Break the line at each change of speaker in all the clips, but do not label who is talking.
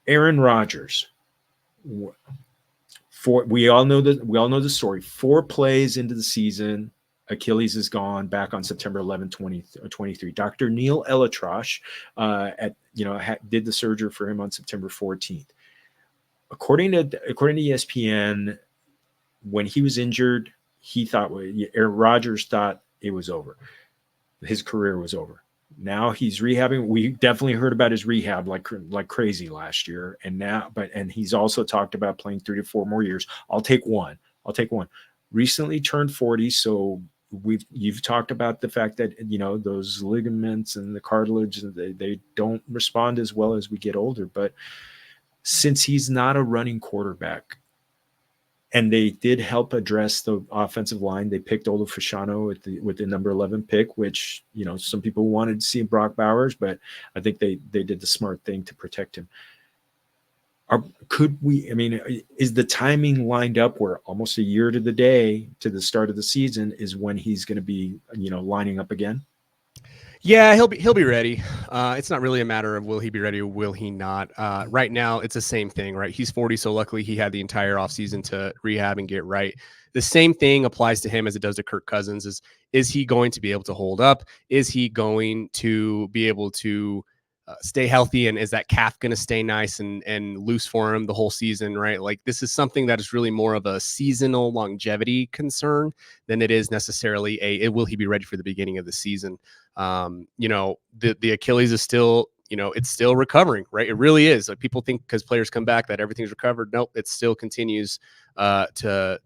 Aaron Rodgers. We all know the story. 4 plays into the season, Achilles is gone. Back on September 11, 2023. Dr. Neil Elatrosh did the surgery for him on September 14th. According to ESPN, when he was injured, Aaron Rodgers thought it was over. His career was over. Now he's rehabbing. We definitely heard about his rehab like crazy last year, and he's also talked about playing 3 to 4 more years. I'll take one. Recently turned 40, so you've talked about the fact that those ligaments and the cartilage, they don't respond as well as we get older. But since he's not a running quarterback, and they did help address the offensive line. They picked Olu Fashanu with the number 11 pick, which, some people wanted to see Brock Bowers, but I think they did the smart thing to protect him. Is the timing lined up where almost a year to the day to the start of the season is when he's going to be, lining up again?
Yeah, he'll be ready. It's not really a matter of will he be ready or will he not. Right now, it's the same thing, right? He's 40, so luckily he had the entire offseason to rehab and get right. The same thing applies to him as it does to Kirk Cousins. Is he going to be able to hold up? Is he going to be able to stay healthy? And is that calf going to stay nice and loose for him the whole season, right? Like, this is something that is really more of a seasonal longevity concern than it is necessarily will he be ready for the beginning of the season? The Achilles is still, it's still recovering, right? It really is. Like, people think because players come back that everything's recovered. Nope, it still continues to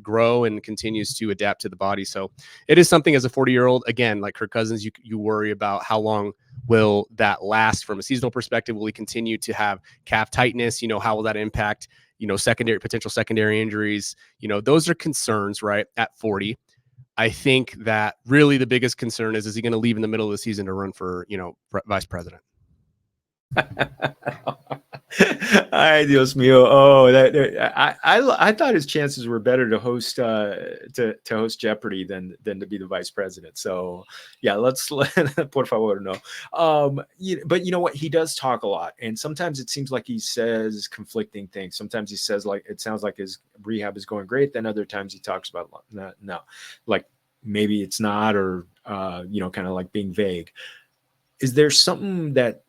grow and continues to adapt to the body. So it is something as a 40-year-old, again, like Kirk Cousins, you worry about how long will that last from a seasonal perspective. Will he continue to have calf tightness? How will that impact, potential secondary injuries? Those are concerns, right? At 40. I think that really the biggest concern is he going to leave in the middle of the season to run for, vice president?
Ay, Dios mío! Oh, I thought his chances were better to host host Jeopardy than to be the vice president. So yeah, let's por favor no. But you know what? He does talk a lot, and sometimes it seems like he says conflicting things. Sometimes he says like it sounds like his rehab is going great. Then other times he talks about no, like maybe it's not, or kind of like being vague. Is there something that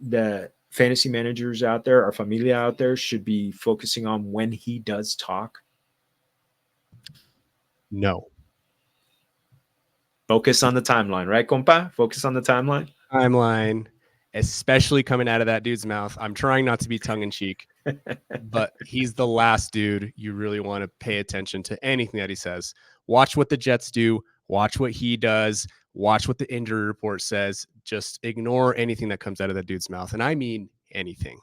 fantasy managers out there, our familia out there, should be focusing on when he does talk?
No.
Focus on the timeline, right, compa? Focus on the timeline.
Timeline, especially coming out of that dude's mouth. I'm trying not to be tongue-in-cheek, but he's the last dude you really want to pay attention to anything that he says. Watch what the Jets do. Watch what he does. Watch what the injury report says. Just ignore anything that comes out of that dude's mouth. And I mean anything.